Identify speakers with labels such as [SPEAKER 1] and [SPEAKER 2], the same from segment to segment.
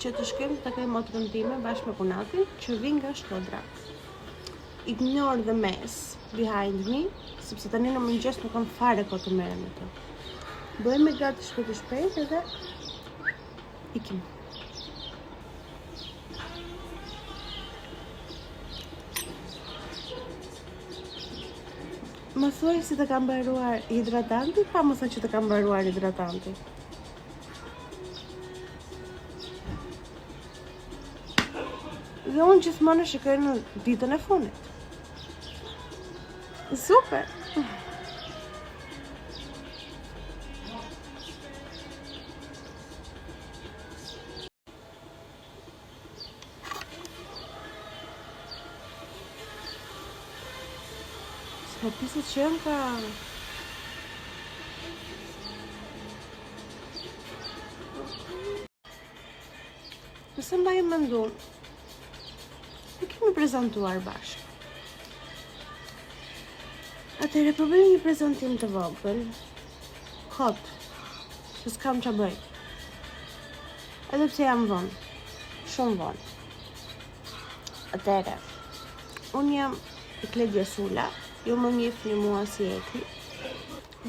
[SPEAKER 1] që të shkem të takoj motrën time bashkë me punatin që vin nga Shkodra. Ignore the mess behind me, sepse tani në mëngjes nuk kam fare kohë të merrem me to. Bëjmë gati shpejt edhe ikim. Më thuaj si të kam mbaruar hidratanti, pa më thënë që të kam mbaruar hidratanti. Dhe unë gjithmonë shikoj në ditën e fundit. Super! S'ma pisët qënë ka... Nëse mba ju mendun, nuk kemi prezentuar bashkë. Atëherë po bëjmë një prezantim të vogël, hot, që s'kam që bëj. Edhe pse jam vonë, shumë vonë. Atëherë, unë jam Kledja Sula, ju më njihni mua si Ekli,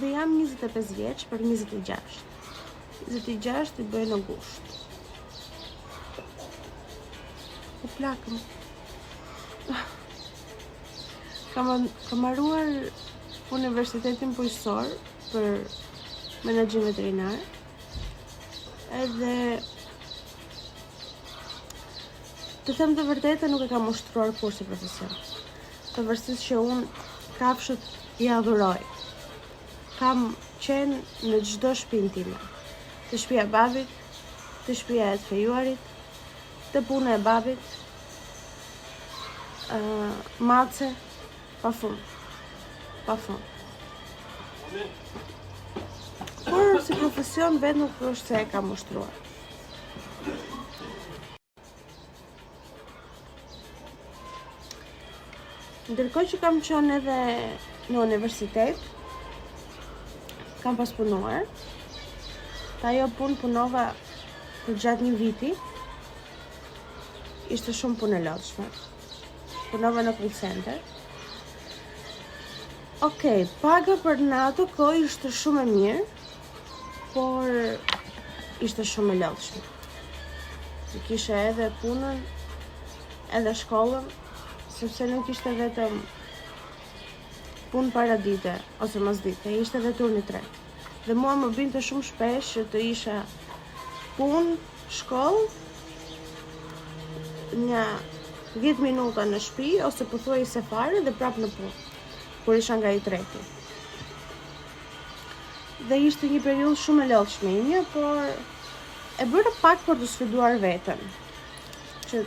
[SPEAKER 1] dhe jam 25 vjeç për 26. 26 i bëj në gusht. U plakëm. Kam marruar universitetin bujqësor për menaxhim veterinar, edhe të them të vërtetën nuk e kam ushtruar kur si profesion. Pavarësisht që unë kafshët i adhuroj. Kam qenë në çdo shtëpinë time. Të shtëpia e babit, të shtëpia e të fejuarit, të puna e babit, mace, pa fund. Por si profesion vetë nuk është se e kam ushtruar. Ndërkohë që kam qenë edhe në universitet, kam pas punuar. Ajo punë punova për gjatë një viti. Ishte shumë punë e lodhshme. Punova në call center. Okej, paga për në ato kohë ishte shumë e mirë, por ishte shumë e lodhshme. Kishe edhe punën, edhe shkollën, sepse nuk ishte vetëm punë para dite, ose mos dite, ishte edhe turni 3. Dhe mua më binte shumë shpesh që të isha punë, shkollë, një 10 minuta në shtëpi, ose pothuajse fare dhe prap në punë, kur isha nga i treti. Dhe ishte një periudhë shumë e lodhshme ime, por e bëra pak për të sfiduar veten, që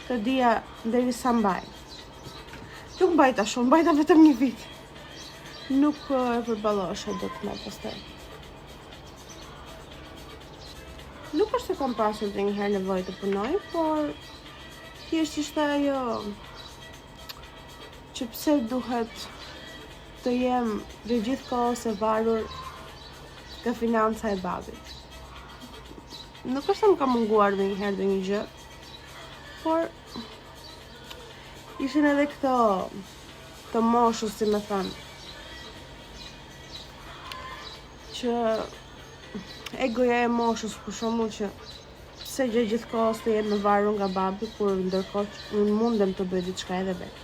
[SPEAKER 1] të dija derisa mbaj. Nuk mbajta shumë, mbajta vetëm një vit. Nuk e përballosha dot më pastaj. Nuk është se kam pasur ndonjëherë nevojë të punoj, por thjesht ishte ajo që pse duhet të jem dhe gjithkohës e varur nga financa e babit. Nuk është se më ka munguar ndonjëherë ndonjë gjë, por ishin edhe këto moshës, si më thënë, që egoja e moshës, për shembull, që pse gjithkohës të jem e varur nga babi, kur ndërkohë unë mundem të bëj diçka edhe vetë.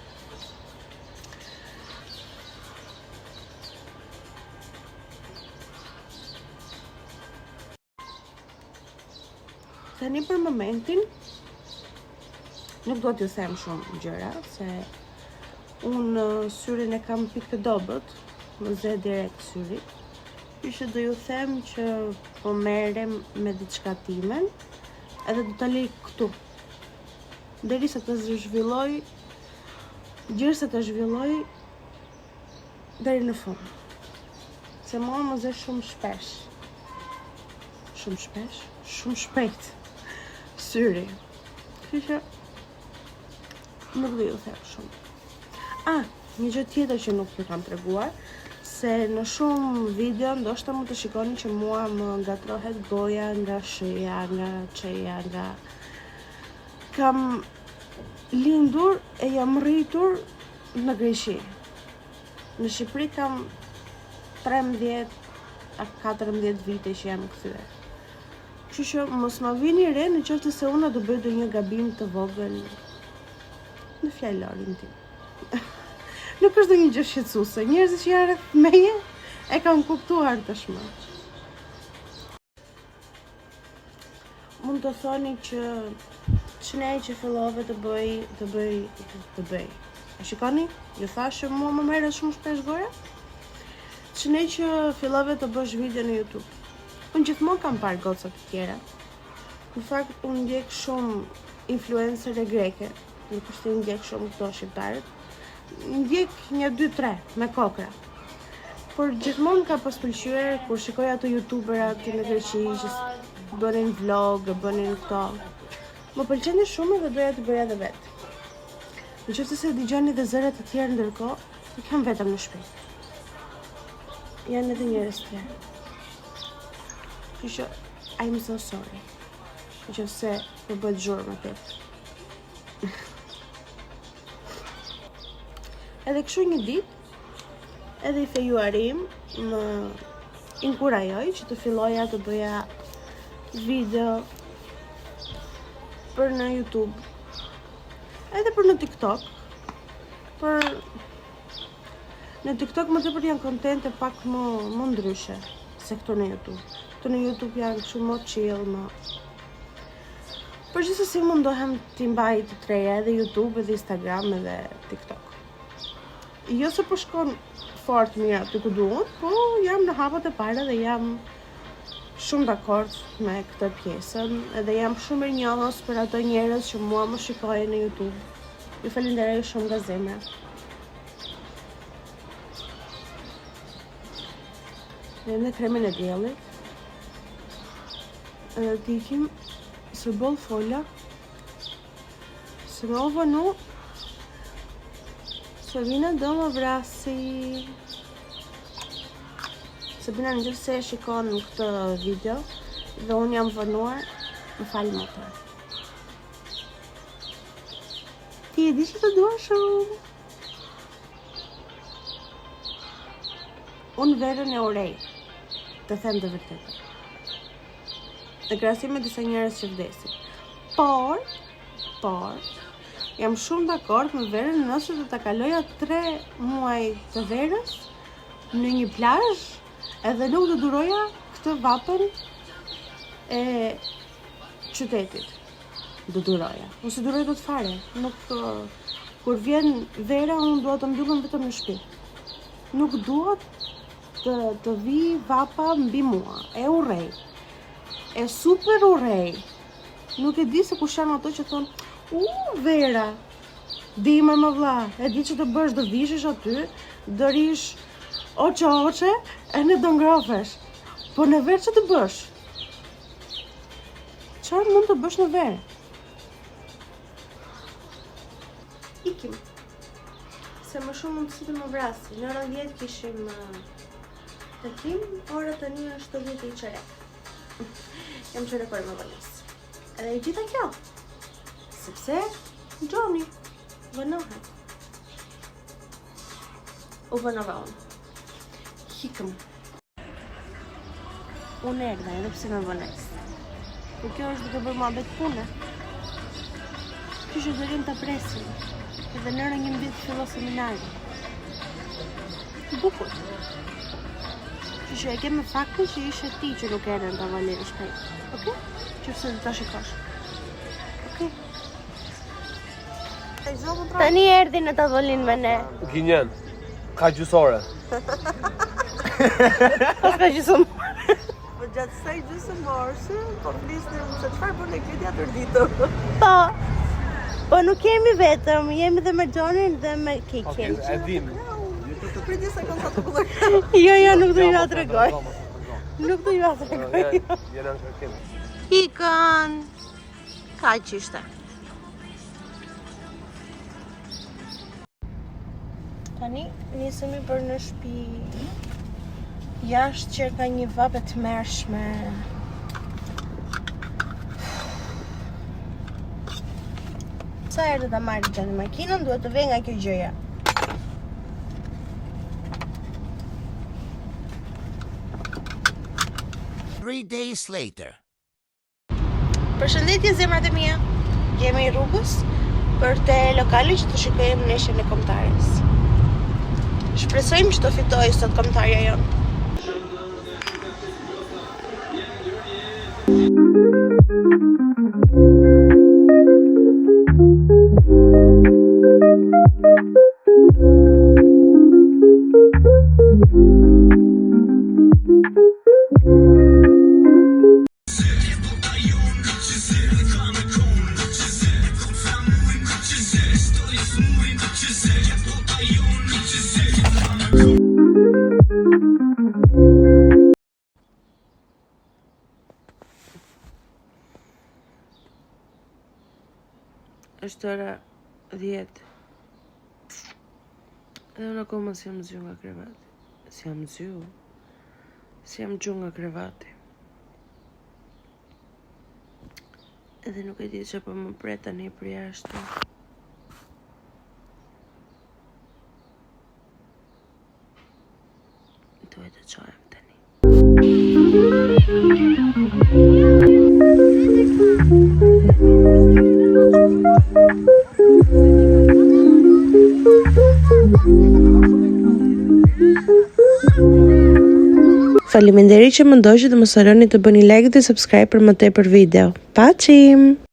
[SPEAKER 1] Tani për momentin nuk do t'ju them shumë gjëra, se unë syrin e kam pikë të dobët, më zë direkt syri. Kështu do ju them që po merrem me diçka timen, edhe do ta lej këtu. Derisa të zhvilloj, gjërsa të zhvilloj deri në fund. Se mua më zë shumë shpesh. Shumë shpejt. Syri. Kështu që nuk do ju them shumë. Një gjë tjetër që nuk ju kam treguar, se në shumë video ndoshta mund të shikoni që mua më ngatrohet goja nga shija, nga çeja, nga kam lindur e jam rritur në Greqi. Në Shqipëri kam 13 a 14 vite që jam kthyer. Kështu që mos ma vini re në qoftë se unë do bëj ndonjë gabim të vogël në fjalorin tim. Nuk është ndonjë gjë shqetësuese. Njerëzit që janë rreth meje e kanë kuptuar tashmë. Mund të thoni që ç'nej që fillove të bëj. E shikoni? Ju thash që mua më merret shumë shpesh goja. Ç'nej që fillove të bësh video në YouTube. Unë gjithmonë kam parë goca të tjera. Në fakt, unë ndjek shumë influencer e greke. Nuk është të ndjek shumë këto shqiptarët. Ndjek 1, 2, 3 me kokra. Por gjithmonë ka pas pëlqyer kur shikoj ato youtuberat në Greqi që bënin vlog, bënin këto. Më pëlqente shumë dhe doja të bëja edhe vetë. Nëse se dëgjoni dhe zëra të tjerë ndërkohë, i kam vetëm në shtëpi. Janë edhe njerëz të tjerë. Kështu që I'm so sorry. Nëse po bëhet zhurmë atë. Edhe kështu një ditë, edhe i fejuarim më inkurajoj që të filloja të bëja video për në YouTube, edhe për në TikTok. Për në TikTok më tepër janë kontente pak më ndryshe se këto në YouTube. Këto në YouTube janë shumë më chill, më. Por gjithsesi mundohem t'i mbaj të treja edhe YouTube, edhe Instagram, edhe TikTok. Jo se po shkon fort mirë aty ku duhet, po jam në hapat e para dhe jam shumë dakord me këtë pjesën, edhe jam shumë e njohës për ato njerëz që mua më shikojnë në YouTube. Ju falenderoj shumë nga zemra. Në kremin e diellit. Edhe t'ikim së boll fola. Se më vënu Sabina do më vrasi. Sabina në gjithë se e shikon në këtë video dhe unë jam vënuar, më falë më të. Ti e di që të dua shumë. Unë verën e urej, të them të vërtetë. Në krahasim me disa njerëz që vdesin. Por, jam shumë dakord me verën nëse do ta kaloja 3 muaj të verës në një plazh, edhe nuk do duroja këtë vapën e qytetit. Do duroja. Ose duroj dot fare. Nuk kur vjen vera, unë dua të mbyllem vetëm në shtëpi. Nuk dua të vi vapa mbi mua. E urrej. E super urrej. Nuk e di se kush janë ato që thonë vera, dime më vlla, e di që të bësh do vishesh aty, do rish oqe, e ne do ngrofesh. Po në verë që të bësh? Çfarë mund të bësh në verë? Ikim. Se më shumë mundësi të më vrasi. Në orën 10 kishim takim, ora tani është 10 i qerek. Jam qerekore më vëllis. Edhe i gjitha kjo. Sepse Gjoni vënohet. U vënova unë. Hikëm. Unë erdha edhe pse më vënes. Po kjo është duke bërë muhabet pune. Kështu që do të presim. Edhe në orën 11 fillo seminari. Bukur. Kështu që e kem me faktin që ishe ti që nuk erdhe në tavolin shpejt. Okej? Qofse do ta shikosh. Okej. Tani erdhi në tavolin me ne.
[SPEAKER 2] Gjenjen, ka gjysore.
[SPEAKER 1] Pas ka gjysore.
[SPEAKER 3] Po gjatë kësaj gjysmorëse, po flisnim se çfarë bën e këtë atë ditë.
[SPEAKER 1] Po nuk jemi vetëm, jemi dhe me Gjonin dhe me Kikin.
[SPEAKER 2] Okej, e dim.
[SPEAKER 3] Të priti se kanë sa të kullë.
[SPEAKER 1] Jo, nuk do ju tregoj. Nuk do ju tregoj.
[SPEAKER 2] Jena në kërkim.
[SPEAKER 1] Ikën. Kaq ishte. Tani nisemi për në shtëpi. Jashtë që ka një vape të mërshme. Sa herë ta marrë gjani makinën, duhet të vej nga kjo gjëja.
[SPEAKER 4] Three days later.
[SPEAKER 1] Përshëndetje zemrat e mia. Jemi rrugës për te lokali që të shikojmë neshën e kombëtares. Shpresojmë që të fitojë sot kombëtarja jonë. Është ora 10. Edhe unë akoma si jam zgju nga krevati. Si jam gju nga krevati. Edhe nuk e di që po më pret tani për jashtë. Duhet të çohem tani. Faleminderit që më ndoqët dhe mos harroni të bëni like dhe subscribe për më tepër video. Paçim!